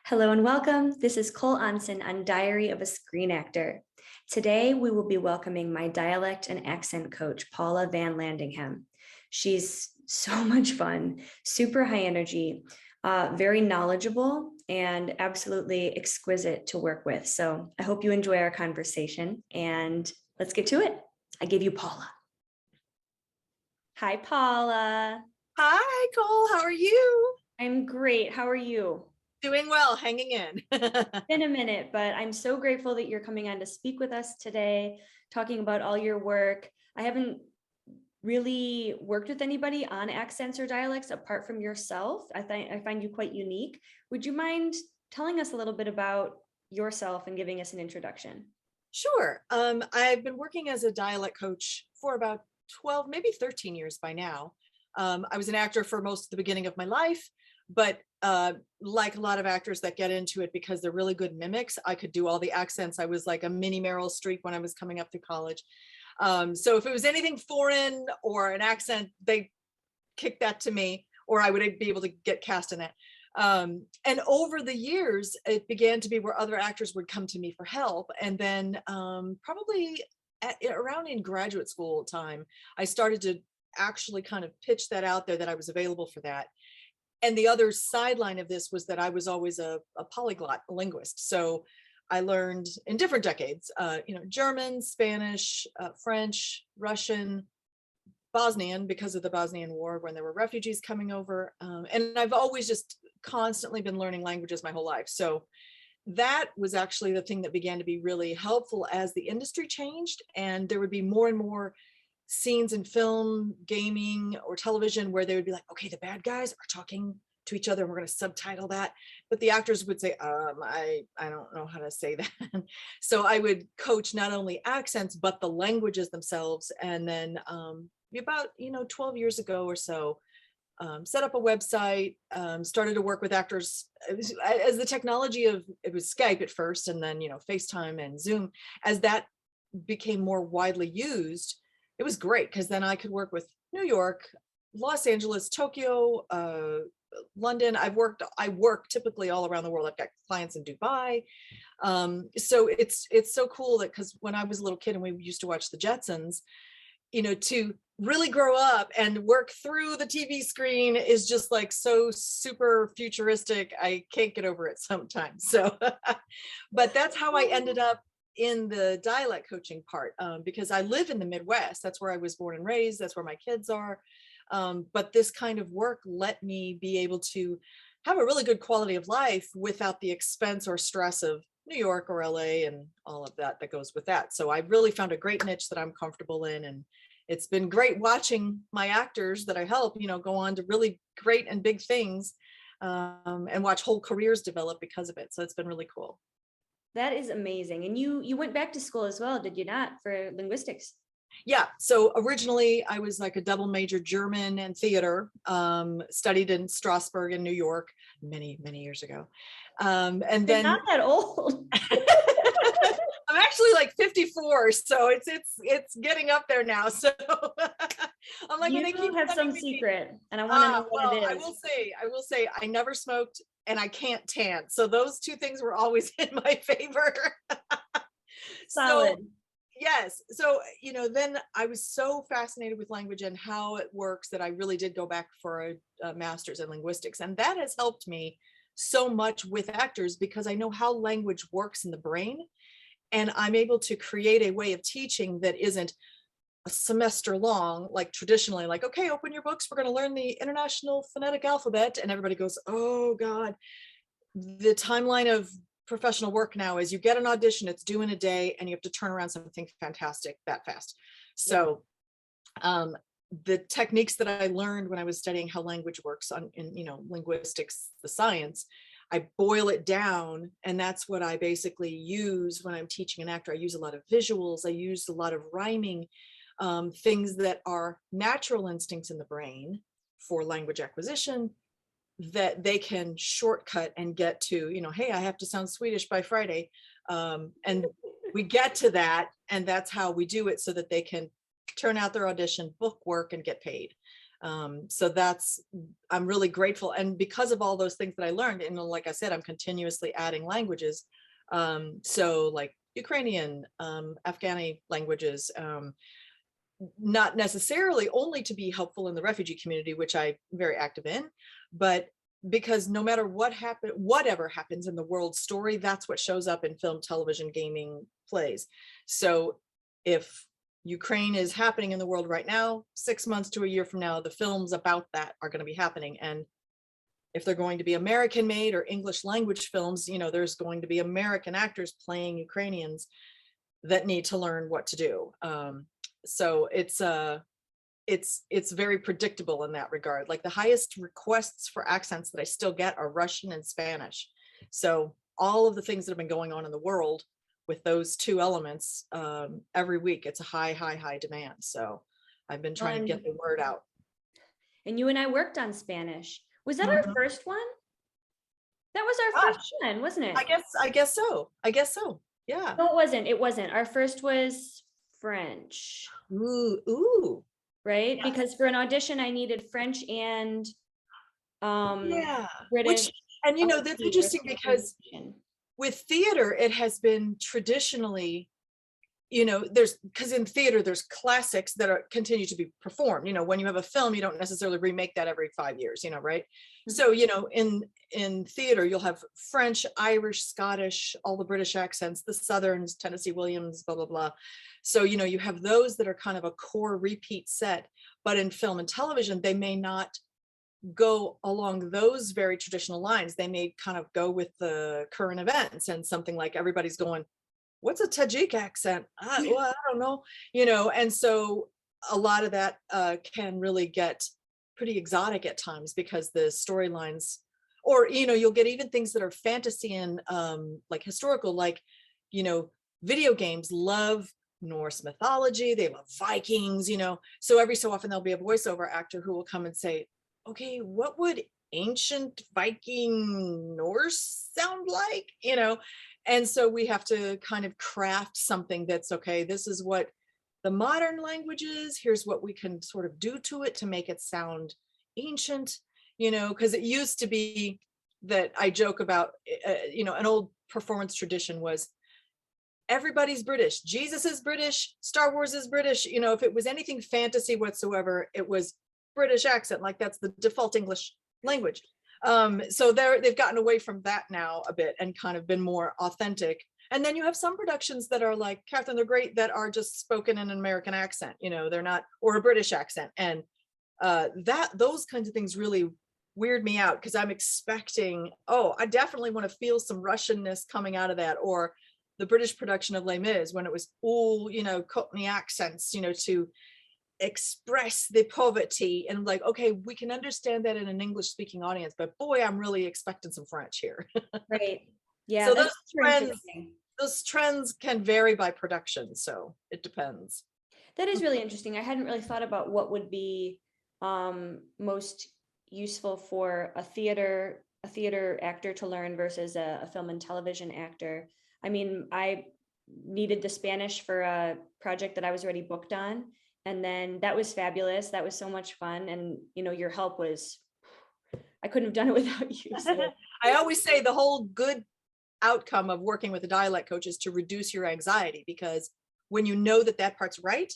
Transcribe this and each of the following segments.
Hello and welcome. This is Cole Onsen on Diary of a Screen Actor. Today, we will be welcoming my dialect and accent coach, Paula Vanlandingham. She's so much fun, super high energy, very knowledgeable, and absolutely exquisite to work with. So I hope you enjoy our conversation, and let's get to it. I give you Paula. Hi, Paula. Hi, Cole. How are you? I'm great. How are you? Doing well, hanging in. Been a minute, but I'm so grateful that you're coming on to speak with us today, talking about all your work. I haven't really worked with anybody on accents or dialects apart from yourself. I find you quite unique. Would you mind telling us a little bit about yourself and giving us an introduction? Sure. I've been working as a dialect coach for about 12, maybe 13 years by now. I was an actor for most of the beginning of my life, but like a lot of actors that get into it because they're really good mimics, I could do all the accents. I was like a mini Meryl Streep when I was coming up through college. So if it was anything foreign or an accent, they kicked that to me, or I would be able to get cast in it. And over the years, it began to be where other actors would come to me for help. And then probably around in graduate school time, I started to actually kind of pitch that out there that I was available for that. And the other sideline of this was that I was always a polyglot, a linguist. So I learned in different decades, German, Spanish, French, Russian, Bosnian, because of the Bosnian War when there were refugees coming over. And I've always just constantly been learning languages my whole life. So that was actually the thing that began to be really helpful as the industry changed. And there would be more and more scenes in film, gaming, or television where they would be like, okay, the bad guys are talking to each other and we're going to subtitle that. But the actors would say, I don't know how to say that. So I would coach not only accents, but the languages themselves. And then about 12 years ago or so, set up a website, started to work with actors as the technology of, it was Skype at first, and then FaceTime and Zoom, as that became more widely used. It was great because then I could work with New York, Los Angeles, Tokyo, London. I work typically all around the world. I've got clients in Dubai. So it's so cool that, because when I was a little kid and we used to watch the Jetsons, to really grow up and work through the TV screen is just like so super futuristic. I can't get over it sometimes. So, but that's how I ended up in the dialect coaching part, because I live in the Midwest. That's where I was born and raised. That's where my kids are. But this kind of work let me be able to have a really good quality of life without the expense or stress of New York or LA and all of that goes with that. So I really found a great niche that I'm comfortable in. And it's been great watching my actors that I help, go on to really great and big things, and watch whole careers develop because of it. So it's been really cool. That is amazing. And you went back to school as well, did you not, for linguistics? Yeah. So originally I was like a double major, German and theater, studied in Strasbourg in New York many, many years ago. And You're then not that old. I'm actually like 54, so it's getting up there now. So I'm like, You when they keep have some me, secret, and I want to know what it I is. will say I never smoked and I can't tan. So those two things were always in my favor. Solid. So yes. So, then I was so fascinated with language and how it works that I really did go back for a master's in linguistics. And that has helped me so much with actors because I know how language works in the brain. And I'm able to create a way of teaching that isn't a semester long, like traditionally, like, okay, open your books, we're going to learn the International Phonetic Alphabet. And everybody goes, oh God. The timeline of professional work now is you get an audition, it's due in a day, and you have to turn around something fantastic that fast. So the techniques that I learned when I was studying how language works in linguistics, the science, I boil it down, and that's what I basically use when I'm teaching an actor. I use a lot of visuals. I use a lot of rhyming, things that are natural instincts in the brain for language acquisition that they can shortcut and get to, hey, I have to sound Swedish by Friday. And we get to that, and that's how we do it so that they can turn out their audition, book work, and get paid. So I'm really grateful. And because of all those things that I learned, and like I said, I'm continuously adding languages. So like Ukrainian, Afghani languages, not necessarily only to be helpful in the refugee community, which I'm very active in, but because no matter whatever happens in the world story, that's what shows up in film, television, gaming, plays. So if Ukraine is happening in the world right now, 6 months to a year from now, the films about that are going to be happening. And if they're going to be American made or English language films, there's going to be American actors playing Ukrainians that need to learn what to do. So it's very predictable in that regard. Like the highest requests for accents that I still get are Russian and Spanish. So all of the things that have been going on in the world with those two elements, every week, it's a high demand. So I've been trying to get the word out. And you and I worked on Spanish. Was that our first one? That was our first one, wasn't it? I guess so. Yeah. No, it wasn't. Our first was French. Ooh. Right? Yes. Because for an audition, I needed French and British. And that's interesting because with theater, it has been traditionally, because in theater, there's classics that continue to be performed. When you have a film, you don't necessarily remake that every 5 years, right? Mm-hmm. So, in theater, you'll have French, Irish, Scottish, all the British accents, the Southerns, Tennessee Williams, blah, blah, blah. So, you have those that are kind of a core repeat set, but in film and television, they may not go along those very traditional lines. They may kind of go with the current events, and something like everybody's going, what's a Tajik accent? Well, I don't know, and so a lot of that can really get pretty exotic at times because the storylines, or, you'll get even things that are fantasy and like historical, like, video games love Norse mythology, they love Vikings, so every so often there'll be a voiceover actor who will come and say, okay, what would ancient Viking Norse sound like, and so we have to kind of craft something that's okay, this is what the modern language is, here's what we can sort of do to it to make it sound ancient, because it used to be that I joke about, an old performance tradition was everybody's British, Jesus is British, Star Wars is British, if it was anything fantasy whatsoever, it was British accent, like that's the default English language. So they've gotten away from that now a bit and kind of been more authentic. And then you have some productions that are like Catherine the Great that are just spoken in an American accent, they're not, or a British accent. And those kinds of things really weird me out because I'm expecting, I definitely want to feel some Russianness coming out of that, or the British production of Les Mis when it was all, Cockney accents, to express the poverty, and like, okay, we can understand that in an English speaking audience, but boy, I'm really expecting some French here. Right. Yeah. So those trends can vary by production, so it depends. That is really interesting. I hadn't really thought about what would be most useful for a theater actor to learn versus a film and television actor. I mean, I needed the Spanish for a project that I was already booked on. And then that was fabulous. That was so much fun. And, your help was, I couldn't have done it without you. So. I always say the whole good outcome of working with a dialect coach is to reduce your anxiety, because when you know that part's right,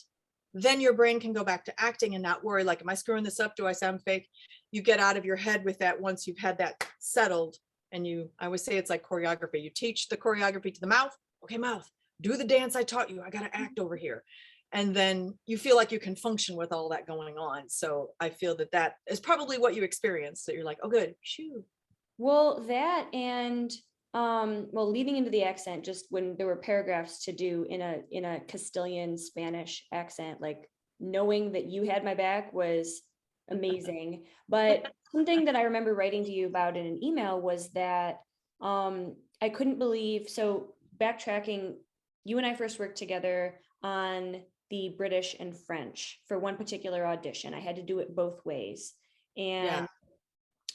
then your brain can go back to acting and not worry, like, am I screwing this up? Do I sound fake? You get out of your head with that once you've had that settled. And I always say it's like choreography. You teach the choreography to the mouth. Okay, mouth, do the dance I taught you. I got to act over here. And then you feel like you can function with all that going on. So I feel that is probably what you experience, that you're like, oh, good. Shoo. Well, that and leading into the accent, just when there were paragraphs to do in a Castilian Spanish accent, like knowing that you had my back was amazing. But something that I remember writing to you about in an email was that I couldn't believe, so backtracking, you and I first worked together on the British and French for one particular audition. I had to do it both ways. And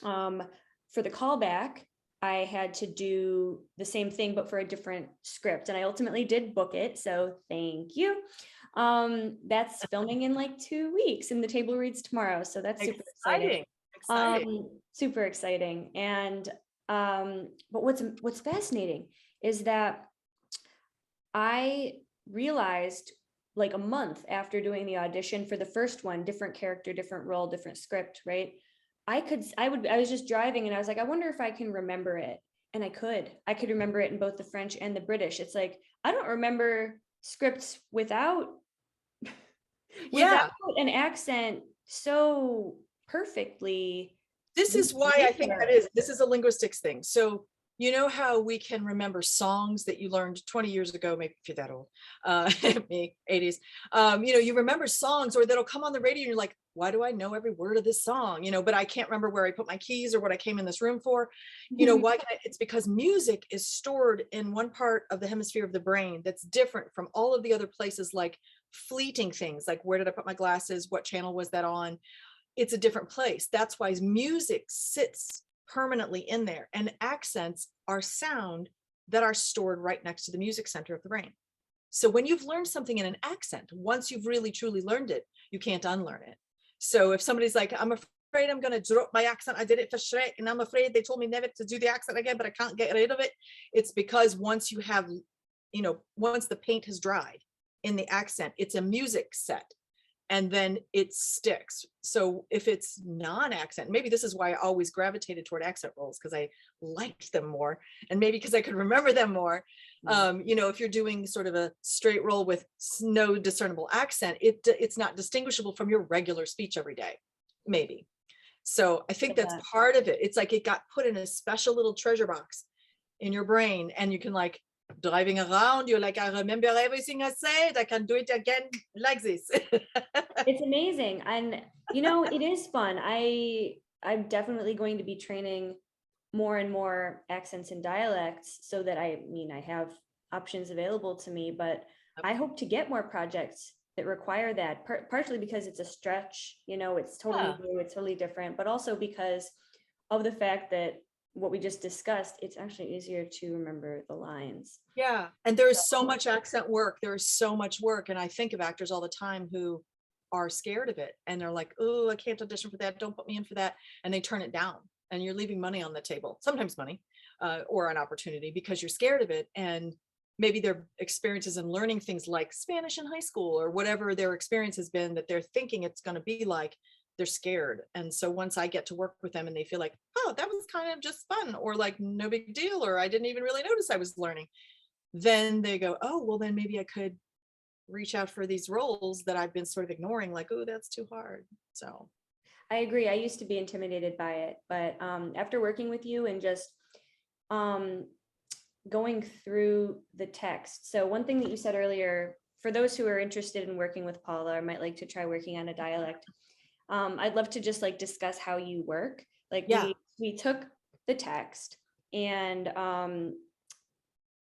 for the callback, I had to do the same thing, but for a different script. And I ultimately did book it. So thank you. That's filming in like 2 weeks, and the table reads tomorrow. So that's super exciting. Exciting. Super exciting. And but what's fascinating is that I realized like a month after doing the audition for the first one, different character, different role, different script, right? I was just driving and I was like, I wonder if I can remember it. And I could remember it in both the French and the British. It's like, I don't remember scripts without Yeah. an accent so perfectly. This is why I think this is a linguistics thing. So you know how we can remember songs that you learned 20 years ago, maybe if you're that old, me, 80s, you remember songs, or that'll come on the radio and you're like, why do I know every word of this song? But I can't remember where I put my keys or what I came in this room for. Why? It's because music is stored in one part of the hemisphere of the brain that's different from all of the other places, like fleeting things, like where did I put my glasses? What channel was that on? It's a different place. That's why music sits permanently in there, and accents are sound that are stored right next to the music center of the brain. So when you've learned something in an accent, once you've really truly learned it, you can't unlearn it. So if somebody's like, I'm afraid I'm going to drop my accent, I did it for Shrek and I'm afraid they told me never to do the accent again, but I can't get rid of it, it's because once you have, once the paint has dried in the accent, it's a music set, and then it sticks. So if it's non-accent, maybe this is why I always gravitated toward accent roles, because I liked them more, and maybe because I could remember them more. If you're doing sort of a straight role with no discernible accent, it's not distinguishable from your regular speech every day, maybe. So I think that's part of it. It's like it got put in a special little treasure box in your brain, and you can, like, driving around, you're like, I remember everything I said, I can do it again like this. It's amazing. And it is fun. I'm definitely going to be training more and more accents and dialects, so that I have options available to me. But I hope to get more projects that require that, partially because it's a stretch, it's totally new, it's totally different, but also because of the fact that what we just discussed, it's actually easier to remember the lines. Yeah. And there is so much accent work. There is so much work. And I think of actors all the time who are scared of it. And they're like, oh, I can't audition for that. Don't put me in for that. And they turn it down. And you're leaving money on the table, sometimes money, or an opportunity, because you're scared of it. And maybe their experiences in learning things like Spanish in high school, or whatever their experience has been that they're thinking it's going to be like, they're scared. And so once I get to work with them and they feel like, oh, that was kind of just fun, or like no big deal, or I didn't even really notice I was learning, then they go, oh, well, then maybe I could reach out for these roles that I've been sort of ignoring, like, oh, that's too hard. So I agree. I used to be intimidated by it, but after working with you and just going through the text. So one thing that you said earlier, for those who are interested in working with Paula or might like to try working on a dialect, I'd love to just like discuss how you work. Like we took the text and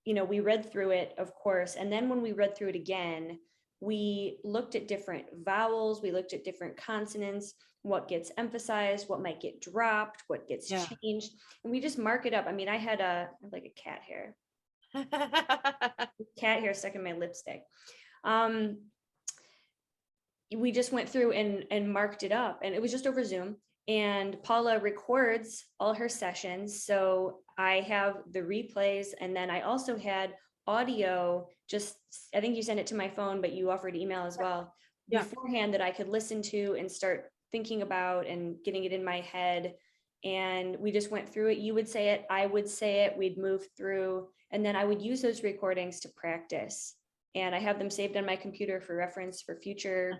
we read through it, of course. And then when we read through it again, we looked at different vowels, we looked at different consonants, what gets emphasized, what might get dropped, what gets changed. And we just mark it up. I mean, I had like a cat hair. Cat hair stuck in my lipstick. We just went through and marked it up, and it was just over Zoom. And Paula records all her sessions. So I have the replays, and then I also had audio, I think you sent it to my phone, but you offered email as well beforehand, that I could listen to and start thinking about and getting it in my head. And we just went through it. You would say it, I would say it, we'd move through, and then I would use those recordings to practice. And I have them saved on my computer for reference for future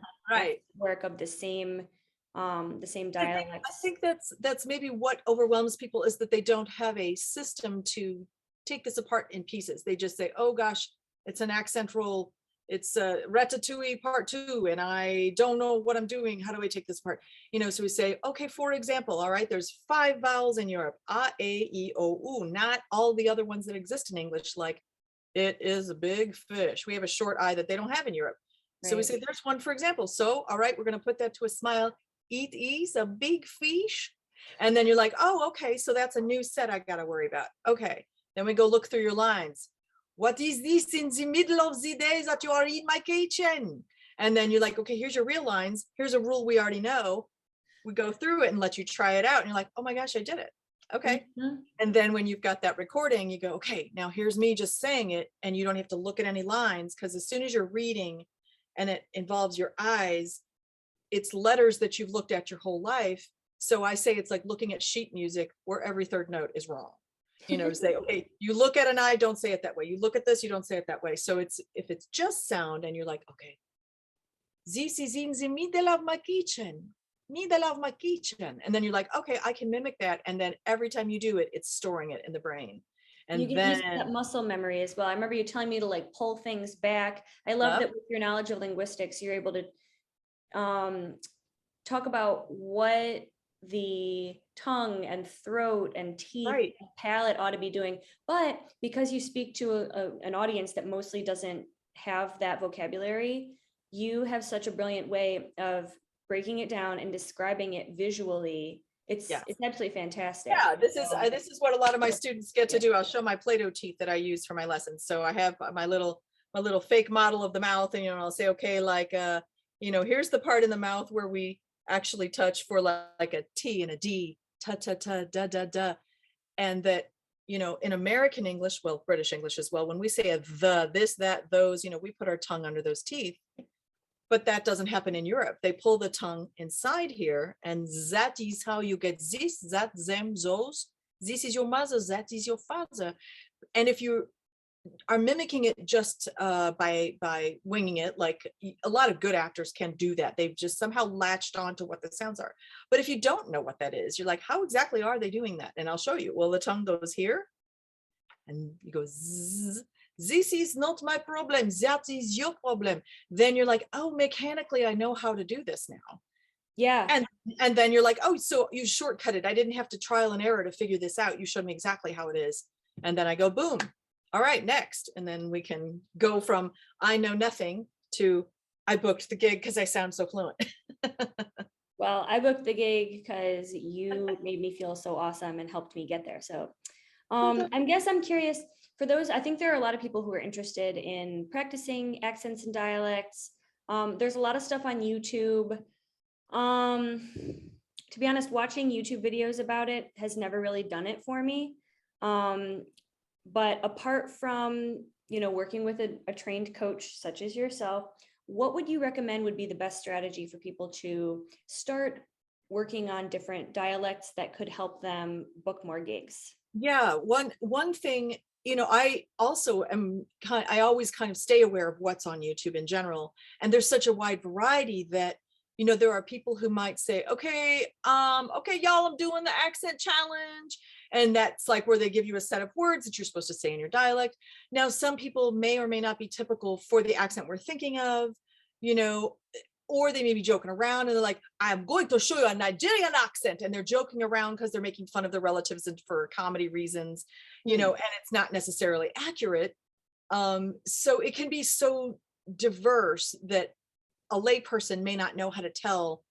work of the same dialects. I think that's maybe what overwhelms people, is that they don't have a system to take this apart in pieces. They just say, oh gosh, it's an accent role, it's a Ratatouille part 2, and I don't know what I'm doing. How do I take this apart? So we say, okay, for example, all right, there's 5 vowels in Europe, a, e, o, u, not all the other ones that exist in English, like it is a big fish. We have a short I that they don't have in Europe. So we say, there's one, for example. So, all right, we're going to put that to a smile. It is a big fish. And then you're like, oh, okay, so that's a new set I got to worry about. Okay. Then we go look through your lines. What is this in the middle of the day that you are in my kitchen? And then you're like, okay, here's your real lines. Here's a rule we already know. We go through it and let you try it out. And you're like, oh my gosh, I did it. Okay. Mhm. And then when you've got that recording, you go, okay, now here's me just saying it. And you don't have to look at any lines, because as soon as you're reading and it involves your eyes, it's letters that you've looked at your whole life. So I say it's like looking at sheet music where every third note is wrong. You know, say, okay, you look at an eye, don't say it that way. You look at this, you don't say it that way. So it's, if it's just sound and you're like, okay, this is in the middle of my kitchen, middle of my kitchen. And then you're like, okay, I can mimic that. And then every time you do it, it's storing it in the brain. You And get used to then, that muscle memory as well. I remember you telling me to like pull things back. I love that with your knowledge of linguistics, you're able to talk about what the tongue and throat and teeth right. and palate ought to be doing. But because you speak to an audience that mostly doesn't have that vocabulary, you have such a brilliant way of breaking it down and describing it visually. It's absolutely fantastic. Yeah, this is what a lot of my students get to do. I'll show my Play-Doh teeth that I use for my lessons. So I have my little fake model of the mouth, and I'll say, okay, like here's the part in the mouth where we actually touch for like a T and a D, ta ta ta da da da, and that in American English, well, British English as well, when we say a the, this, that, those, we put our tongue under those teeth. But that doesn't happen in Europe. They pull the tongue inside here, and that is how you get this, that, them, those. This is your mother, that is your father. And if you are mimicking it just by winging it, like a lot of good actors can do that. They've just somehow latched on to what the sounds are. But if you don't know what that is, you're like, how exactly are they doing that? And I'll show you. Well, the tongue goes here, and you go zzz. This is not my problem, that is your problem. Then you're like, oh, mechanically, I know how to do this now. Yeah. And then you're like, oh, so you shortcutted. I didn't have to trial and error to figure this out. You showed me exactly how it is. And then I go, boom. All right, next. And then we can go from I know nothing to I booked the gig because I sound so fluent. Well, I booked the gig because you made me feel so awesome and helped me get there. So I'm curious, for those, I think there are a lot of people who are interested in practicing accents and dialects. There's a lot of stuff on YouTube. To be honest, watching YouTube videos about it has never really done it for me. But apart from, working with a trained coach such as yourself, what would you recommend would be the best strategy for people to start working on different dialects that could help them book more gigs? Yeah, one thing, I also I always kind of stay aware of what's on YouTube in general. And there's such a wide variety that, there are people who might say, okay, y'all, I'm doing the accent challenge. And that's like where they give you a set of words that you're supposed to say in your dialect. Now, some people may or may not be typical for the accent we're thinking of, or they may be joking around and they're like, I'm going to show you a Nigerian accent. And they're joking around because they're making fun of their relatives and for comedy reasons, and it's not necessarily accurate. So it can be so diverse that a layperson may not know how to tell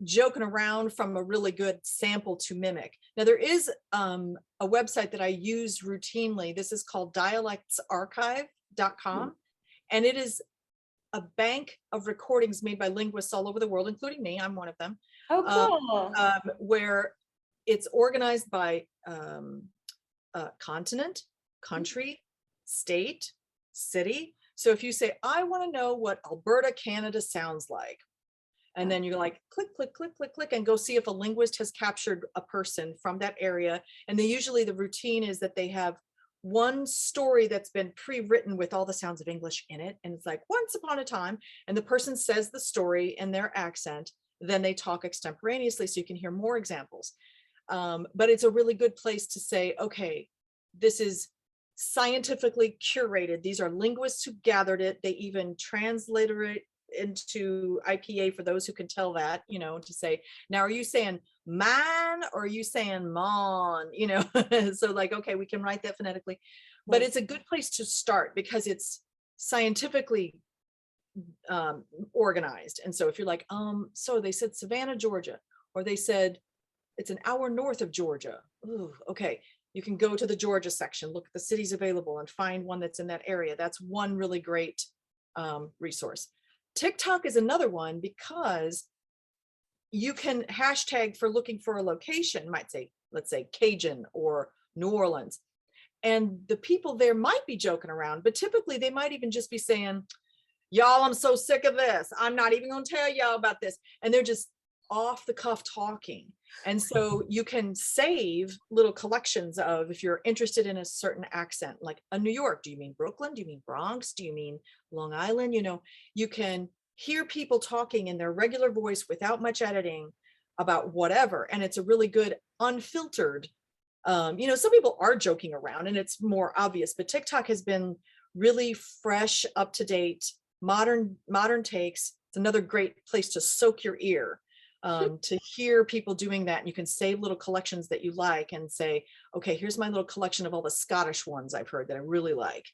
joking around from a really good sample to mimic. Now, there is a website that I use routinely. This is called dialectsarchive.com. And it is a bank of recordings made by linguists all over the world, including me. I'm one of them. Oh, cool. Where it's organized by continent, country, state, city. So if you say, I want to know what Alberta, Canada sounds like, and then you're like, click, click, click, click, click, and go see if a linguist has captured a person from that area. And then usually the routine is that they have one story that's been pre-written with all the sounds of English in it. And it's like, once upon a time, and the person says the story in their accent, then they talk extemporaneously so you can hear more examples. But it's a really good place to say, okay, this is scientifically curated. These are linguists who gathered it. They even translated it into IPA for those who can tell that, to say, now, are you saying man or are you saying mon, so like, okay, we can write that phonetically, but it's a good place to start because it's scientifically organized. And so if you're like, so they said Savannah, Georgia, or they said it's an hour north of Georgia. Ooh, okay. You can go to the Georgia section, look at the cities available and find one that's in that area. That's one really great resource. TikTok is another one because you can hashtag for looking for a location, might say, let's say Cajun or New Orleans. And the people there might be joking around, but typically they might even just be saying, y'all, I'm so sick of this. I'm not even going to tell y'all about this. And they're just off the cuff talking. And so you can save little collections of, if you're interested in a certain accent, like a New York, do you mean Brooklyn? Do you mean Bronx? Do you mean Long Island? You know, you can hear people talking in their regular voice without much editing about whatever. And it's a really good unfiltered, you know, some people are joking around and it's more obvious, but TikTok has been really fresh, up to date, modern takes. It's another great place to soak your ear, to hear people doing that. And you can save little collections that you like and say, okay, here's my little collection of all the Scottish ones I've heard that I really like.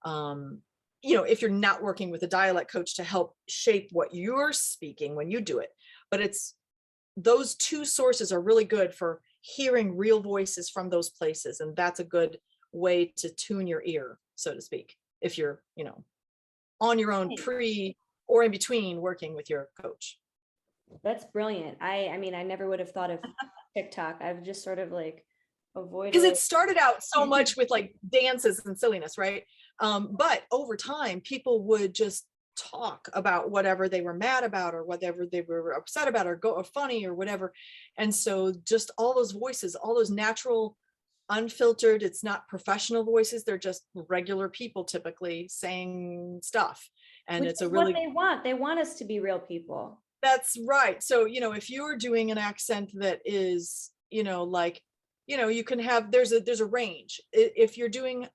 You know, if you're not working with a dialect coach to help shape what you're speaking when you do it, but it's, those two sources are really good for hearing real voices from those places. And that's a good way to tune your ear, so to speak, if you're, you know, on your own pre or in between working with your coach. That's brilliant. I mean, I never would have thought of TikTok. I've just sort of like avoided. Because it started out so much with like dances and silliness, right? But over time, people would just talk about whatever they were mad about or whatever they were upset about or go or funny or whatever. And so just all those voices, all those natural, unfiltered, it's not professional voices, they're just regular people typically saying stuff. And Which it's is a really, what they want us to be, real people. that's right. So, you know, if you're doing an accent that is, you know, like, you know, you can have, there's a range. If you're doing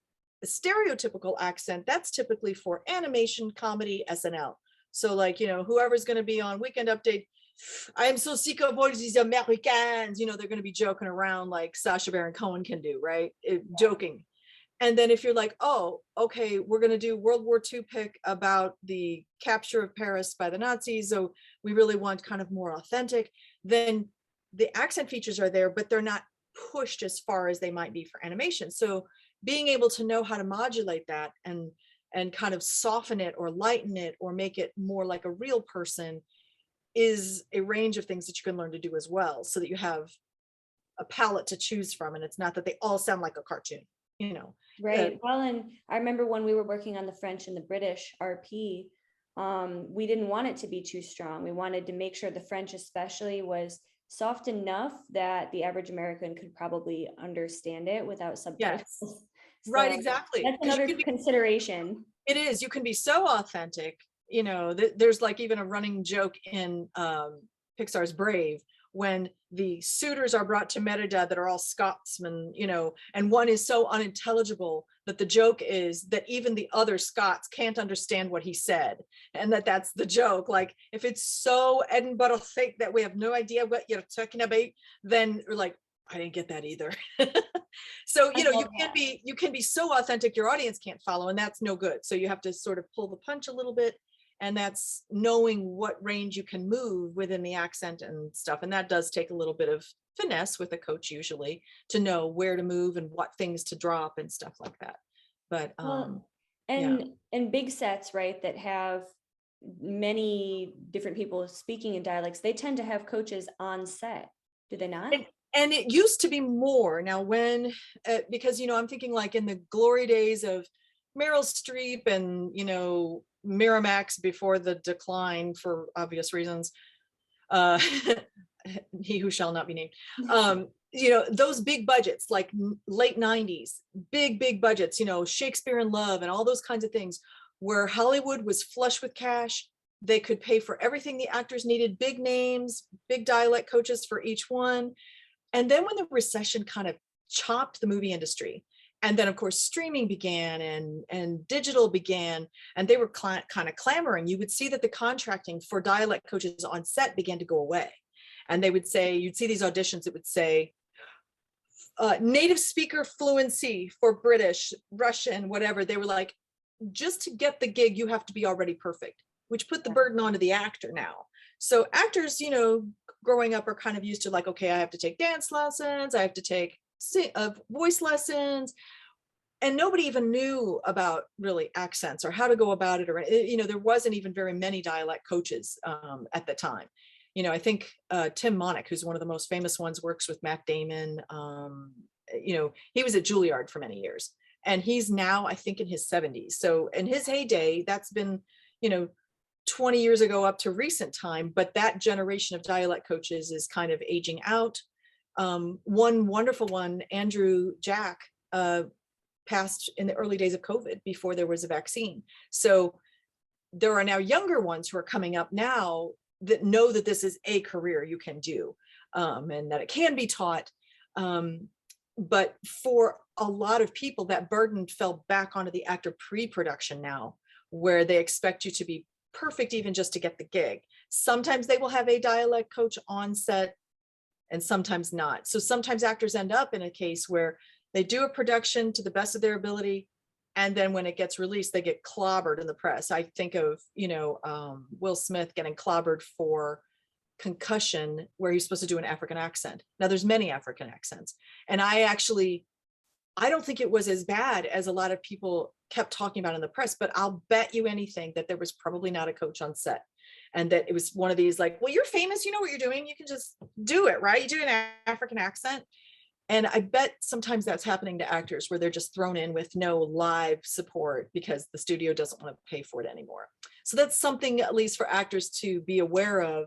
a stereotypical accent, that's typically for animation, comedy, SNL. So like, you know, whoever's going to be on Weekend Update, I am so sick of all these Americans, you know, they're going to be joking around like Sacha Baron Cohen can do, right? Joking. And then if you're like, oh, okay, we're going to do World War II pick about the capture of Paris by the Nazis, so we really want kind of more authentic, then the accent features are there, but they're not pushed as far as they might be for animation. So being able to know how to modulate that and kind of soften it or lighten it or make it more like a real person is a range of things that you can learn to do as well, so that you have a palette to choose from. And it's not that they all sound like a cartoon, you know. Right. Well, and I remember when we were working on the French and the British RP, we didn't want it to be too strong. We wanted to make sure the French especially was soft enough that the average American could probably understand it without subtitles. Yes. So Right, exactly. that's another consideration. It is, you can be so authentic, you know, there's like even a running joke in Pixar's Brave, when the suitors are brought to Merida that are all Scotsmen, you know, and one is so unintelligible that the joke is that even the other Scots can't understand what he said. And that's the joke. Like, if it's so Edinburgh thick that we have no idea what you're talking about, then we're like, I didn't get that either. So, you know, you can be so authentic your audience can't follow, and that's no good. So you have to sort of pull the punch a little bit. And that's knowing what range you can move within the accent and stuff. And that does take a little bit of finesse with a coach usually, to know where to move and what things to drop and stuff like that. But and big sets, right, that have many different people speaking in dialects, they tend to have coaches on set, do they not? And it used to be more. Now when, because, you know, I'm thinking like in the glory days of Meryl Streep and, you know, Miramax before the decline for obvious reasons, he who shall not be named, you know, those big budgets, like late 90s, big budgets, you know, Shakespeare in Love and all those kinds of things, where Hollywood was flush with cash. They could pay for everything the actors needed, big names, big dialect coaches for each one. And then when the recession kind of chopped the movie industry, and then of course streaming began and digital began, and they were kind of clamoring, you would see that the contracting for dialect coaches on set began to go away. And they would say, you'd see these auditions, it would say, native speaker fluency for British, Russian, whatever. They were like, just to get the gig, you have to be already perfect, which put the burden onto the actor now. So actors, you know, growing up are kind of used to like, okay, I have to take dance lessons, I have to take voice lessons. and nobody even knew about really accents or how to go about it, or there wasn't even very many dialect coaches at the time. I think Tim Monick, who's one of the most famous ones, works with Matt Damon. He was at Juilliard for many years, and he's now, I think, in his 70s. So in his heyday, that's been 20 years ago up to recent time, but that generation of dialect coaches is kind of aging out. One wonderful one, Andrew Jack, passed in the early days of COVID before there was a vaccine. So there are now younger ones who are coming up now that know that this is a career you can do, and that it can be taught. But for a lot of people, that burden fell back onto the actor pre-production now, where they expect you to be perfect even just to get the gig. Sometimes they will have a dialect coach on set and sometimes not. So sometimes actors end up in a case where they do a production to the best of their ability, and then when it gets released, they get clobbered in the press. I think of, Will Smith getting clobbered for Concussion, where he's supposed to do an African accent. Now there's many African accents. And I don't think it was as bad as a lot of people kept talking about in the press, but I'll bet you anything that there was probably not a coach on set. And that it was one of these like, well, you're famous, you know what you're doing, you can just do it, right? You do an African accent. And I bet sometimes that's happening to actors where they're just thrown in with no live support because the studio doesn't want to pay for it anymore. So that's something, at least for actors, to be aware of.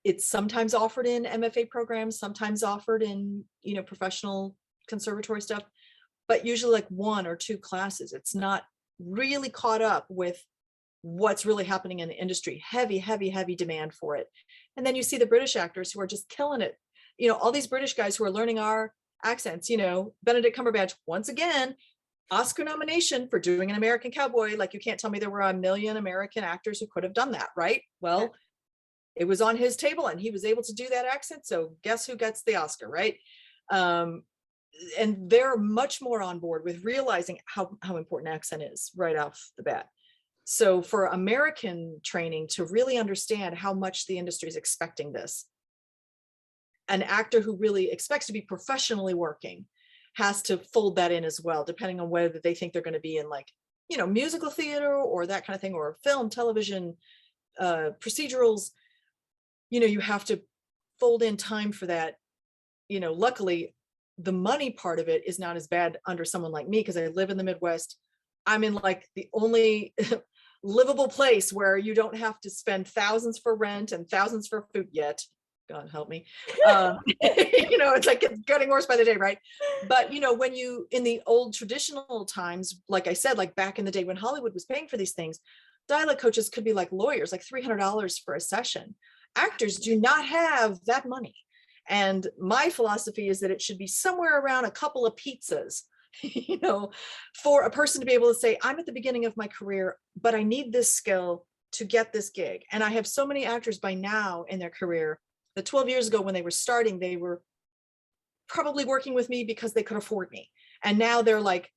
It's sometimes offered in MFA programs, sometimes offered in, professional conservatory stuff, but usually like 1 or 2 classes. It's not really caught up with what's really happening in the industry. Heavy, heavy, heavy demand for it. And then you see the British actors who are just killing it. All these British guys who are learning our accents, Benedict Cumberbatch, once again, Oscar nomination for doing an American cowboy. Like, you can't tell me there were a million American actors who could have done that, right? Well, it was on his table and he was able to do that accent. So guess who gets the Oscar, right? And they're much more on board with realizing how important accent is right off the bat. So for American training to really understand how much the industry is expecting this, an actor who really expects to be professionally working has to fold that in as well, depending on whether they think they're going to be in, like, musical theater or that kind of thing, or film, television, procedurals. You have to fold in time for that. Luckily, the money part of it is not as bad under someone like me, because I live in the Midwest. I'm in like the only livable place where you don't have to spend thousands for rent and thousands for food yet. God help me. It's like it's getting worse by the day, right? But when you, in the old traditional times, like I said, like back in the day when Hollywood was paying for these things, dialect coaches could be like lawyers, like $300 for a session. Actors do not have that money. And my philosophy is that it should be somewhere around a couple of pizzas, for a person to be able to say, I'm at the beginning of my career, but I need this skill to get this gig. And I have so many actors by now in their career that 12 years ago when they were starting, they were probably working with me because they could afford me. And now they're like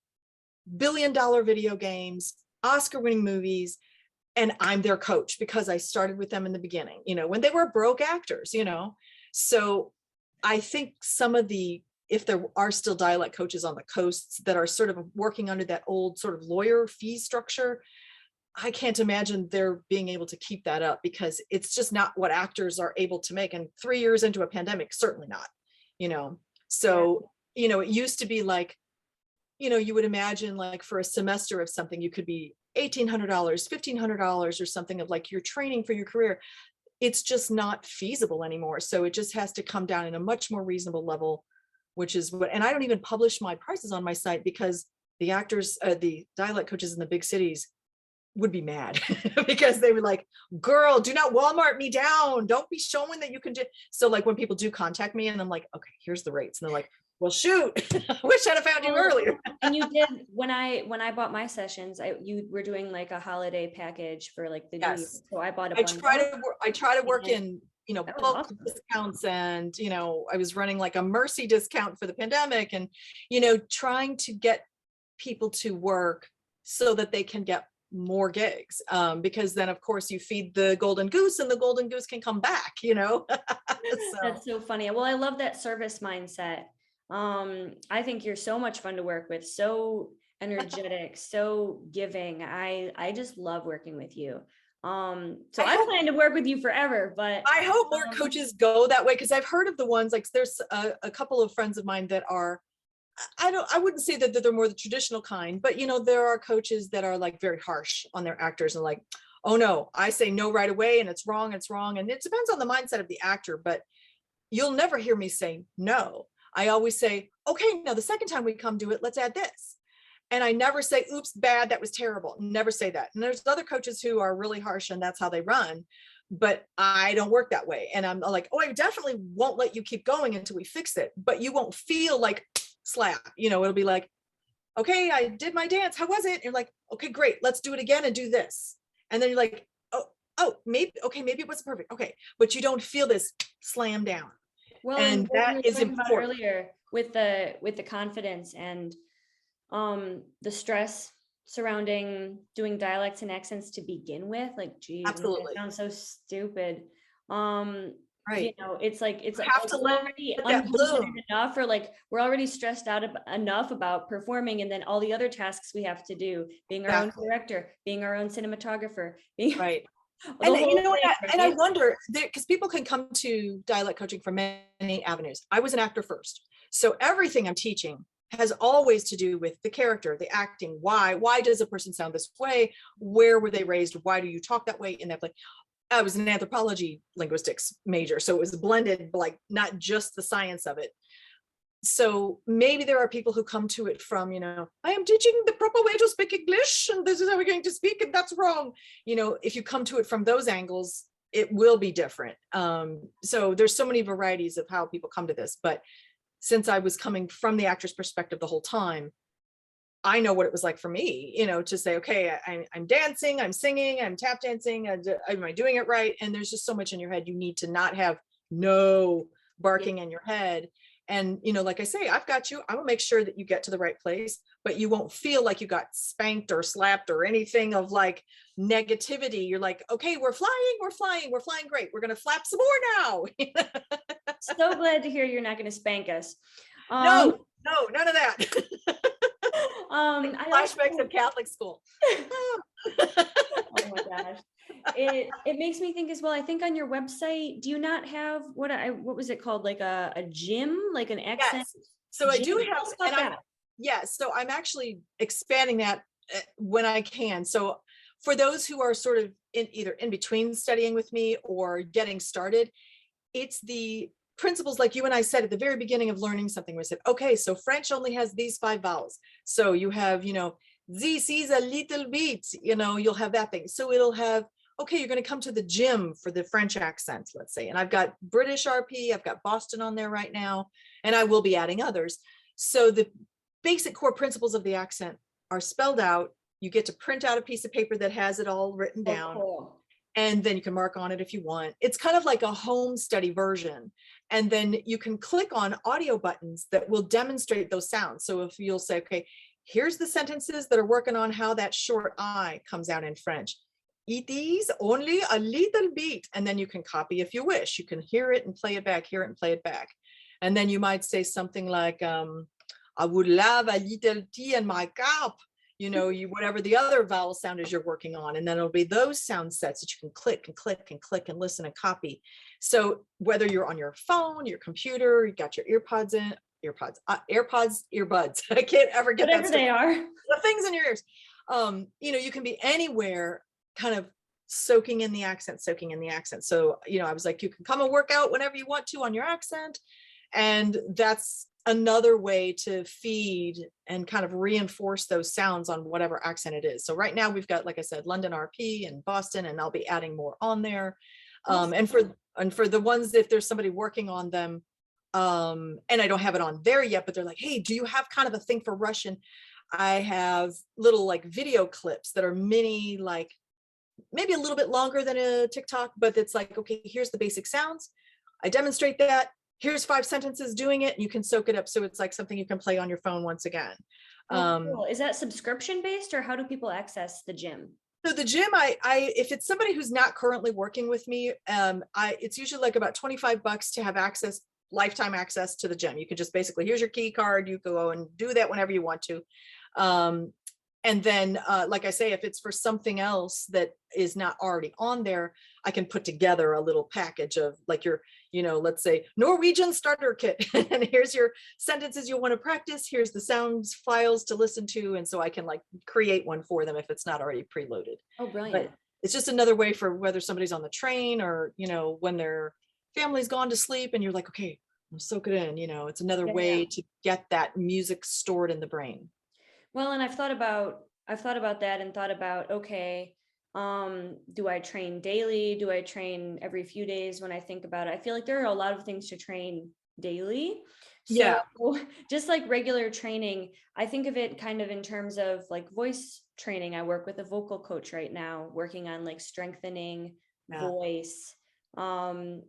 billion-dollar video games, Oscar-winning movies, and I'm their coach because I started with them in the beginning, when they were broke actors, So I think if there are still dialect coaches on the coasts that are sort of working under that old sort of lawyer fee structure, I can't imagine they're being able to keep that up, because it's just not what actors are able to make. And 3 years into a pandemic, certainly not, So, it used to be like, you would imagine like for a semester of something, you could be $1,800, $1,500 or something of like your training for your career. It's just not feasible anymore. So it just has to come down in a much more reasonable level, which is what, and I don't even publish my prices on my site because the actors, the dialect coaches in the big cities would be mad because they were like, girl, do not Walmart me down. Don't be showing that you can do. So like when people do contact me and I'm like, okay, here's the rates. And they're like, well, shoot, I wish I'd have found you earlier. And you did, when I bought my sessions, you were doing like a holiday package for like the new year. So I bought a bunch. I try to work in, bulk awesome. discounts, and, I was running like a mercy discount for the pandemic, and, trying to get people to work so that they can get more gigs, because then of course you feed the golden goose and the golden goose can come back. So. That's so funny. Well, I love that service mindset. I think you're so much fun to work with, so energetic, so giving. I just love working with you. So I plan to work with you forever, but I hope more coaches go that way, because I've heard of the ones, like there's a couple of friends of mine that are, I wouldn't say that they're more the traditional kind, but there are coaches that are like very harsh on their actors and like, oh no, I say no right away and it's wrong. And it depends on the mindset of the actor, but you'll never hear me say no. I always say, okay, now the second time we come do it, let's add this. And I never say, oops, bad, that was terrible. Never say that. And there's other coaches who are really harsh and that's how they run. But I don't work that way. And I'm like, oh, I definitely won't let you keep going until we fix it. But you won't feel like slap. It'll be like, okay, I did my dance. How was it? And you're like, okay, great. Let's do it again and do this. And then you're like, oh, maybe it wasn't perfect. Okay. But you don't feel this slam down. well, And that is important earlier with the confidence and the stress surrounding doing dialects and accents to begin with, like, geez, absolutely. that sounds so stupid. Right. It's like have to we're let already that bloom. enough, or like we're already stressed out enough about performing, and then all the other tasks we have to do, being our own director, being our own cinematographer, being right. And I wonder, because people can come to dialect coaching from many avenues. I was an actor first, so everything I'm teaching has always to do with the character, the acting. Why does a person sound this way? Where were they raised? Why do you talk that way in that place? I was an anthropology linguistics major, so it was blended, like not just the science of it. So maybe there are people who come to it from, I am teaching the proper way to speak English and this is how we're going to speak and that's wrong. If you come to it from those angles, it will be different. So there's so many varieties of how people come to this, but since I was coming from the actor's perspective the whole time, I know what it was like for me, to say, okay, I'm dancing, I'm singing, I'm tap dancing, am I doing it right? And there's just so much in your head. You need to not have no barking in your head. And, like I say, I've got you. I will make sure that you get to the right place, but you won't feel like you got spanked or slapped or anything of like negativity. You're like, okay, we're flying great. We're going to flap some more now. So glad to hear you're not going to spank us. No, none of that. Flashbacks of Catholic school. Oh my gosh. It makes me think as well. I think on your website, do you not have what was it called? Like a gym, like an accent? Yes. So gym? I do have, yes. So I'm actually expanding that when I can. So for those who are sort of either in between studying with me or getting started, it's the principles like you and I said at the very beginning of learning something. We said, okay, so French only has these 5 vowels. So you have, this is a little bit, you'll have that thing. So it'll have, okay, you're going to come to the gym for the French accent, let's say. And I've got British RP, I've got Boston on there right now, and I will be adding others. So the basic core principles of the accent are spelled out. You get to print out a piece of paper that has it all written down. Cool. And then you can mark on it if you want. It's kind of like a home study version. And then you can click on audio buttons that will demonstrate those sounds. So if you'll say, okay, here's the sentences that are working on how that short I comes out in French. It is only a little bit. And then you can copy if you wish. You can hear it and play it back, hear it and play it back. And then you might say something like, I would love a little tea in my cup. Whatever the other vowel sound is you're working on, and then it'll be those sound sets that you can click and click and click and listen and copy. So whether you're on your phone, your computer, you got your earbuds, I can't ever get whatever that they are. The things in your ears. You can be anywhere, kind of soaking in the accent. So, I was like, you can come and work out whenever you want to on your accent. And that's another way to feed and kind of reinforce those sounds on whatever accent it is. So right now we've got, like I said, London RP and Boston, and I'll be adding more on there. And for the ones, if there's somebody working on them, and I don't have it on there yet, but they're like, hey, do you have kind of a thing for Russian? I have little like video clips that are mini, like maybe a little bit longer than a TikTok, but it's like, okay, here's the basic sounds. I demonstrate that. Here's 5 sentences doing it, and you can soak it up. So it's like something you can play on your phone once again. Cool. Is that subscription based, or how do people access the gym? So the gym, if it's somebody who's not currently working with me, it's usually like about $25 to have access lifetime access to the gym. You can just basically, here's your key card, you go and do that whenever you want to. And then, like I say, if it's for something else that is not already on there, I can put together a little package of like your, let's say Norwegian starter kit. And here's your sentences you want to practice. Here's the sounds files to listen to. And so I can like create one for them if it's not already preloaded. Oh, brilliant. But it's just another way for whether somebody's on the train or, when their family's gone to sleep and you're like, okay, I'll soak it in, it's another way to get that music stored in the brain. Well, and I've thought about that and thought about, okay, do I train daily? Do I train every few days? When I think about it, I feel like there are a lot of things to train daily. So just like regular training, I think of it kind of in terms of like voice training. I work with a vocal coach right now, working on like strengthening voice. And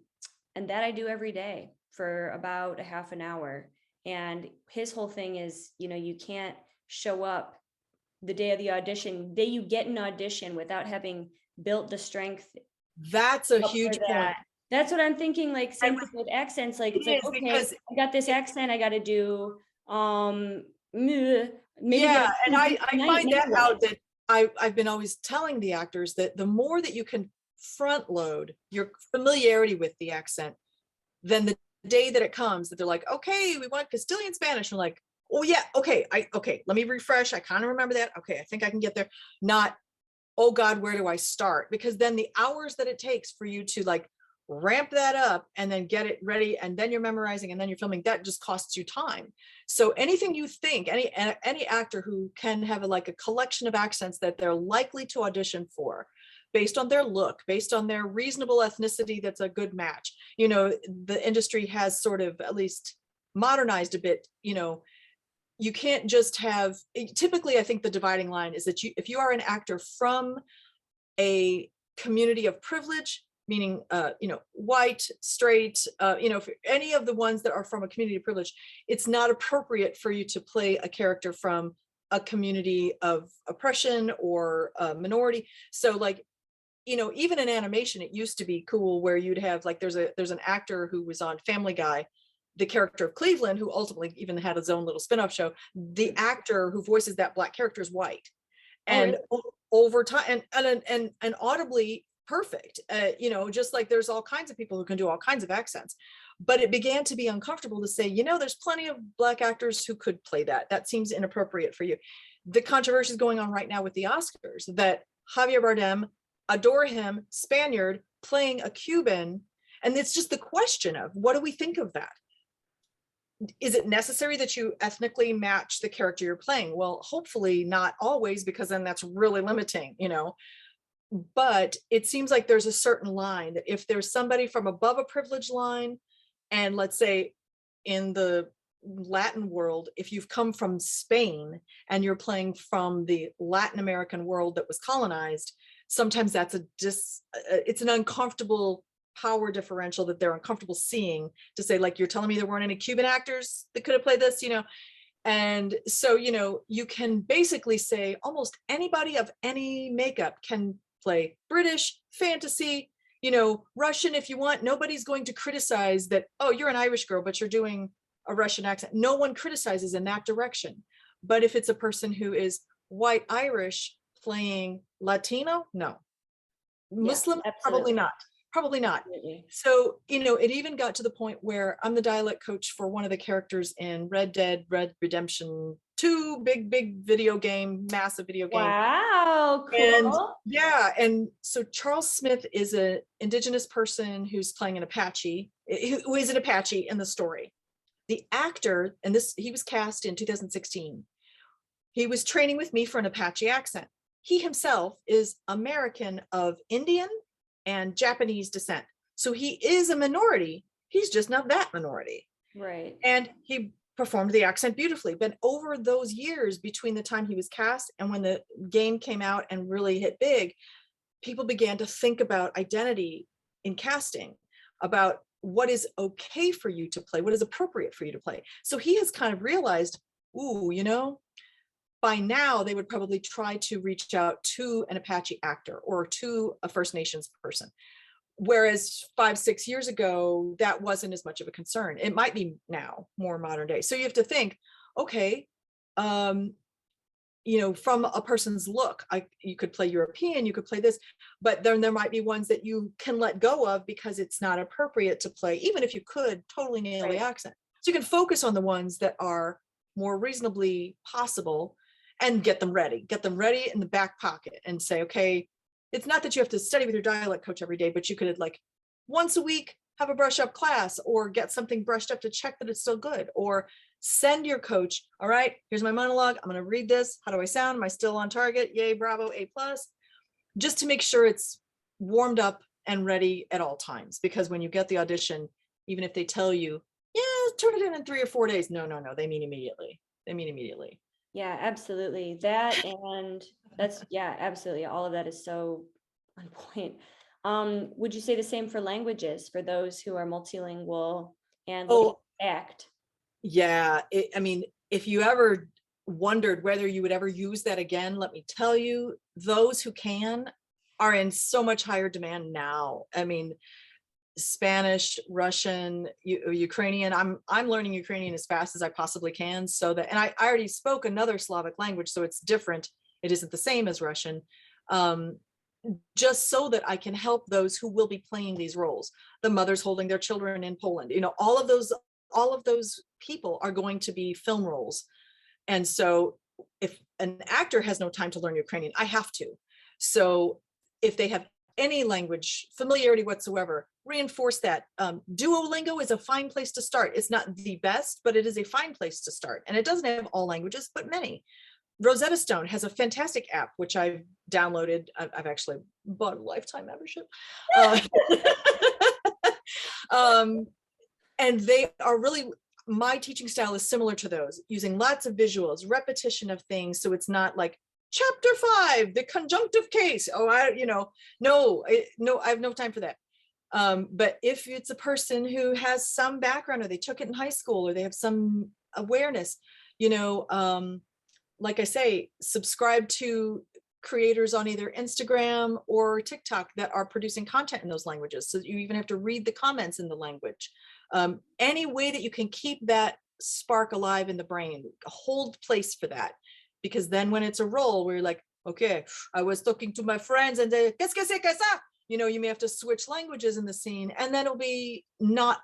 that I do every day for about a half an hour. And his whole thing is, you can't show up the day of the audition, day you get an audition without having built the strength. That's a huge point. That's what I'm thinking. Like same thing with accents. Like it's like, okay, I got this accent. I got to do maybe. Yeah, and I find that out that I've been always telling the actors that the more that you can front load your familiarity with the accent, then the day that it comes that they're like, okay, we want Castilian Spanish. I'm like, oh yeah, okay, let me refresh. I kind of remember that. Okay, I think I can get there. Not, oh God, where do I start? Because then the hours that it takes for you to like ramp that up and then get it ready, and then you're memorizing and then you're filming, that just costs you time. So anything you think, any actor who can have a collection of accents that they're likely to audition for, based on their look, based on their reasonable ethnicity, that's a good match. The industry has sort of at least modernized a bit. You can't just have, typically I think the dividing line is that if you are an actor from a community of privilege, meaning white, straight, for any of the ones that are from a community of privilege, it's not appropriate for you to play a character from a community of oppression or a minority. So even in animation, it used to be cool where you'd have there's an actor who was on Family Guy, the character of Cleveland, who ultimately even had his own little spin-off show. The actor who voices that Black character is white, and over time and audibly perfect. Just like there's all kinds of people who can do all kinds of accents, but it began to be uncomfortable to say, there's plenty of Black actors who could play that. That seems inappropriate for you. The controversy is going on right now with the Oscars that Javier Bardem, adore him, Spaniard, playing a Cuban, and it's just the question of what do we think of that? Is it necessary that you ethnically match the character you're playing? Well, hopefully not always, because then that's really limiting, but it seems like there's a certain line that if there's somebody from above a privilege line, and let's say in the Latin world, if you've come from Spain and you're playing from the Latin American world that was colonized, sometimes that's it's an uncomfortable power differential that they're uncomfortable seeing, to say you're telling me there weren't any Cuban actors that could have played this, and so you can basically say almost anybody of any makeup can play British, fantasy, Russian if you want. Nobody's going to criticize that, oh, you're an Irish girl but you're doing a Russian accent. No one criticizes in that direction. But if it's a person who is white Irish playing Latino, no. Muslim, probably not. Absolutely. So, it even got to the point where I'm the dialect coach for one of the characters in Red Redemption 2, big video game, massive video game. Wow, cool. And so Charles Smith is an indigenous person who's playing an Apache, who is an Apache in the story. The actor, and he was cast in 2016, he was training with me for an Apache accent. He himself is American of Indian and Japanese descent. So he is a minority. He's just not that minority. Right. And he performed the accent beautifully. But over those years between the time he was cast and when the game came out and really hit big, people began to think about identity in casting, about what is okay for you to play, what is appropriate for you to play. So he has kind of realized, ooh, by now they would probably try to reach out to an Apache actor or to a First Nations person. Whereas 5-6 years ago, that wasn't as much of a concern. It might be now, more modern day. So you have to think, okay, you know, from a person's look, you could play European, you could play this, but then there might be ones that you can let go of because it's not appropriate to play, even if you could totally nail the accent. So you can focus on the ones that are more reasonably possible and get them ready in the back pocket and say, okay, it's not that you have to study with your dialect coach every day, but you could, like, once a week have a brush up class, or get something brushed up to check that it's still good, or send your coach, all right, here's my monologue, I'm going to read this, how do I sound, am I still on target, yay, bravo, A+, just to make sure it's warmed up and ready at all times. Because when you get the audition, even if they tell you, yeah, turn it in 3 or 4 days, no, they mean immediately. Yeah, absolutely. That, and that's, yeah, absolutely. All of that is so on point. Would you say the same for languages, for those who are multilingual and looking to act? Yeah, I mean, if you ever wondered whether you would ever use that again, let me tell you, those who can are in so much higher demand now. I mean, Spanish, Russian, Ukrainian. I'm learning Ukrainian as fast as I possibly can, so that, and I already spoke another Slavic language, so it's different. It isn't the same as Russian. Just so that I can help those who will be playing these roles. The mothers holding their children in Poland, you know, all of those people are going to be film roles. And so if an actor has no time to learn Ukrainian, I have to. So if they have any language familiarity whatsoever, reinforce that. Duolingo is a fine place to start. It's not the best, but it is a fine place to start. And it doesn't have all languages, but many. Rosetta Stone has a fantastic app, which I've downloaded. I've actually bought a lifetime membership. And they are really, my teaching style is similar to those, using lots of visuals, repetition of things. So it's not like chapter 5, the conjunctive case. Oh, no, I have no time for that. But if it's a person who has some background, or they took it in high school, or they have some awareness, like I say, subscribe to creators on either Instagram or TikTok that are producing content in those languages. So you even have to read the comments in the language. Any way that you can keep that spark alive in the brain, hold place for that. Because then when it's a role where you're like, okay, I was talking to my friends and they, qu'est-ce que c'est que ça? You may have to switch languages in the scene, and then it'll be not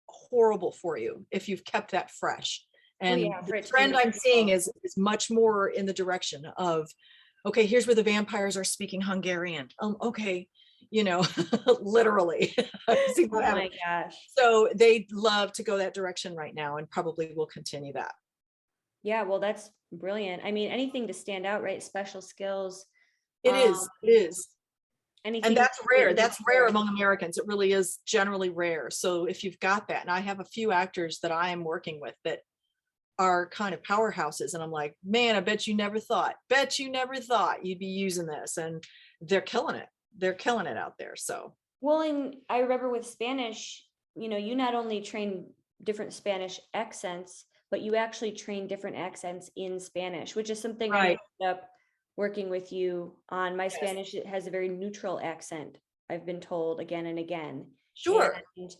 horrible for you if you've kept that fresh. And the trend I'm seeing is much more in the direction of, okay, here's where the vampires are speaking Hungarian. Okay, literally. Oh my gosh. So they love to go that direction right now, and probably will continue that. Yeah, well, that's brilliant. I mean, anything to stand out, right? Special skills. It is. Anything, and that's rare. That's rare among Americans. It really is generally rare. So if you've got that, and I have a few actors that I am working with that are kind of powerhouses, and I'm like, man, I bet you never thought you'd be using this, and they're killing it out there. So, well, and I remember with Spanish, you not only train different Spanish accents, but you actually train different accents in Spanish, which is something I ended up working with you on. My Spanish, it has a very neutral accent, I've been told again and again. Sure. And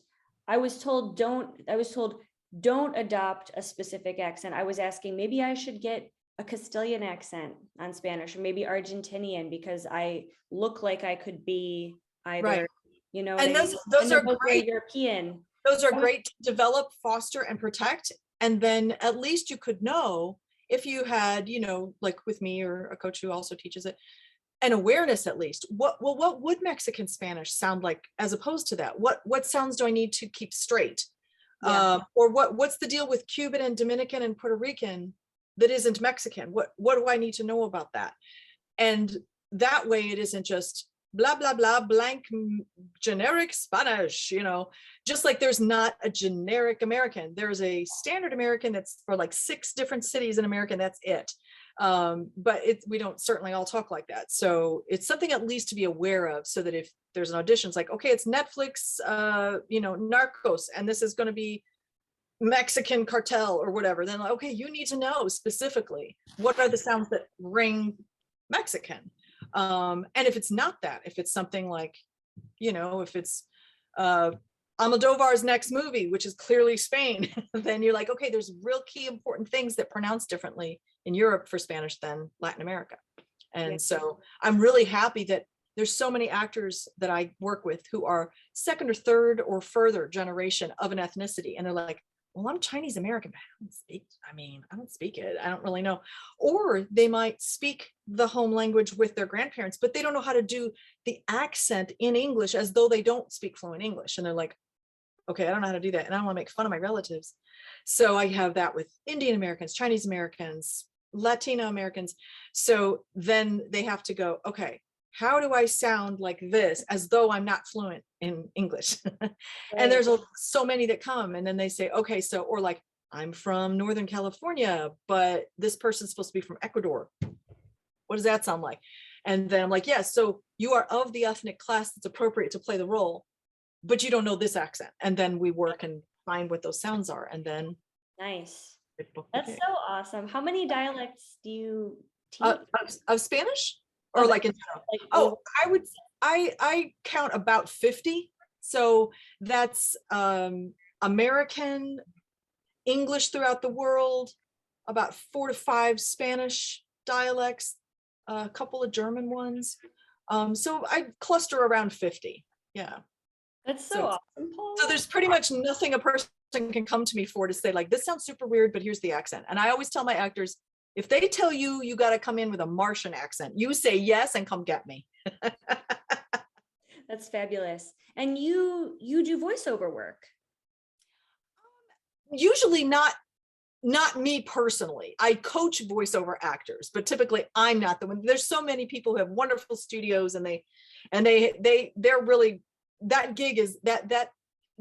I was told don't adopt a specific accent. I was asking, maybe I should get a Castilian accent on Spanish, or maybe Argentinian, because I look like I could be either, and those are great. European. Those are great to develop, foster, and protect. And then at least you could know, if you had, like with me or a coach who also teaches it, an awareness at least. What would Mexican Spanish sound like as opposed to that? What sounds do I need to keep straight? Yeah. Or what's the deal with Cuban and Dominican and Puerto Rican that isn't Mexican? What do I need to know about that? And that way it isn't just blah, blah, blah, blank generic Spanish, just like there's not a generic American. There's a standard American that's for like 6 different cities in America, and that's it. But we don't certainly all talk like that. So it's something at least to be aware of, so that if there's an audition, it's like, okay, it's Netflix, Narcos, and this is going to be Mexican cartel or whatever, then like, okay, you need to know specifically what are the sounds that ring Mexican. And if it's not that, if it's something like, if it's Almodovar's next movie, which is clearly Spain, then you're like, okay, there's real key important things that pronounce differently in Europe for Spanish than Latin America. And so I'm really happy that there's so many actors that I work with who are second or third or further generation of an ethnicity. And they're like, well, I'm Chinese American, but I don't speak it. I don't really know. Or they might speak the home language with their grandparents, but they don't know how to do the accent in English as though they don't speak fluent English. And they're like, okay, I don't know how to do that. And I don't want to make fun of my relatives. So I have that with Indian Americans, Chinese Americans, Latino Americans. So then they have to go, okay, how do I sound like this as though I'm not fluent in English? And there's so many that come, and then they say, okay, so, or like, I'm from Northern California, but this person's supposed to be from Ecuador. What does that sound like? And then I'm like, yes, so you are of the ethnic class that's appropriate to play the role, but you don't know this accent. And then we work and find what those sounds are. And then. Nice. That's so awesome. How many dialects do you teach? Of Spanish? Or like in general? I count about 50. So that's American, English throughout the world, about 4 to 5 Spanish dialects, a couple of German ones. So I cluster around 50. Yeah. That's so awesome, Paula. So there's pretty much nothing a person can come to me for to say, like, this sounds super weird, but here's the accent. And I always tell my actors, if they tell you, you got to come in with a Martian accent, you say yes and come get me. That's fabulous. And you do voiceover work? Usually not me personally. I coach voiceover actors, but typically I'm not the one. There's so many people who have wonderful studios, and they're really, that gig is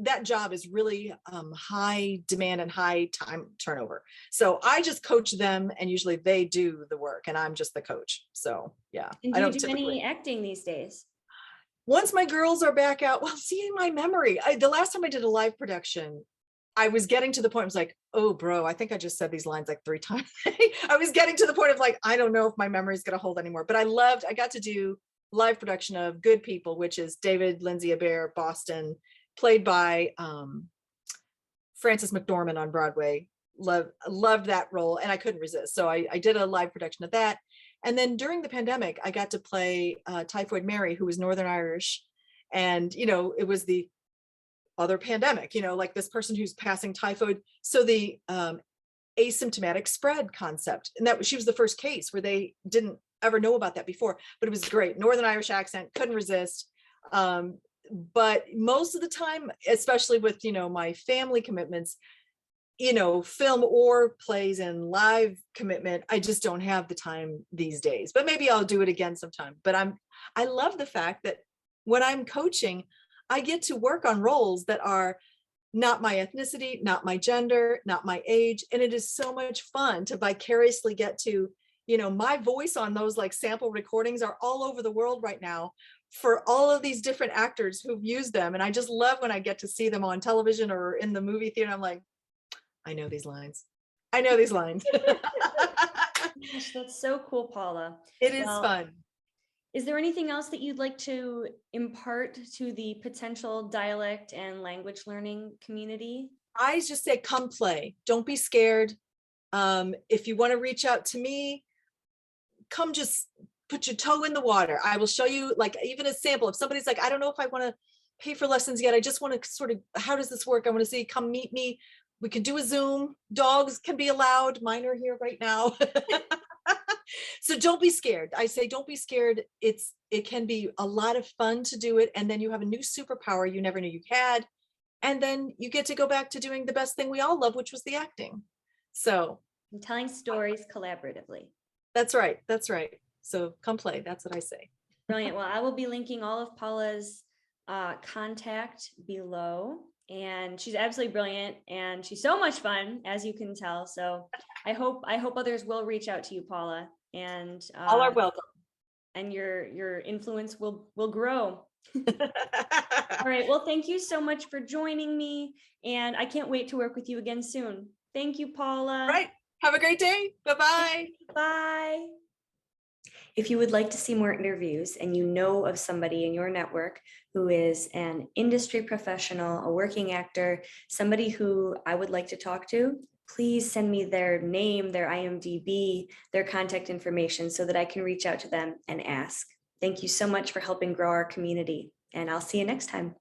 that job is really high demand and high time turnover. So I just coach them, and usually they do the work and I'm just the coach. So yeah. And do you do any acting these days? Once my girls are back out, well, see, in my memory, the last time I did a live production, I was getting to the point, I was like, oh, bro, I think I just said these lines like 3 times. I was getting to the point of like, I don't know if my memory is going to hold anymore, but I got to do live production of Good People, which is David Lindsay Abaire, Boston, played by Frances McDormand on Broadway. Loved that role, and I couldn't resist. So I did a live production of that. And then during the pandemic, I got to play Typhoid Mary, who was Northern Irish. And, it was the other pandemic, like this person who's passing typhoid. So the asymptomatic spread concept, and she was the first case where they didn't ever know about that before, but it was great. Northern Irish accent, couldn't resist. But most of the time, especially with, my family commitments, film or plays and live commitment, I just don't have the time these days, but maybe I'll do it again sometime. But I love the fact that when I'm coaching, I get to work on roles that are not my ethnicity, not my gender, not my age. And it is so much fun to vicariously get to, my voice on those like sample recordings are all over the world right now for all of these different actors who've used them. And I just love when I get to see them on television or in the movie theater. I'm like, I know these lines. I know these lines. Gosh, that's so cool, Paula. It is fun. Is there anything else that you'd like to impart to the potential dialect and language learning community? I just say, come play. Don't be scared. If you want to reach out to me, come just put your toe in the water. I will show you, like, even a sample. If somebody's like, I don't know if I want to pay for lessons yet, I just want to sort of, how does this work? I want to see, come meet me. We can do a Zoom. Dogs can be allowed. Mine are here right now. So don't be scared. I say, don't be scared. It can be a lot of fun to do it. And then you have a new superpower you never knew you had. And then you get to go back to doing the best thing we all love, which was the acting. So and telling stories collaboratively. That's right. That's right. So come play. That's what I say. Brilliant. Well, I will be linking all of Paula's contact below. And she's absolutely brilliant, and she's so much fun, as you can tell. So I hope others will reach out to you, Paula, and all are welcome. And your influence will grow. All right. Well, thank you so much for joining me, and I can't wait to work with you again soon. Thank you, Paula. All right. Have a great day. Bye-bye. Bye. If you would like to see more interviews and you know of somebody in your network who is an industry professional, a working actor, somebody who I would like to talk to, please send me their name, their IMDb, their contact information so that I can reach out to them and ask. Thank you so much for helping grow our community, and I'll see you next time.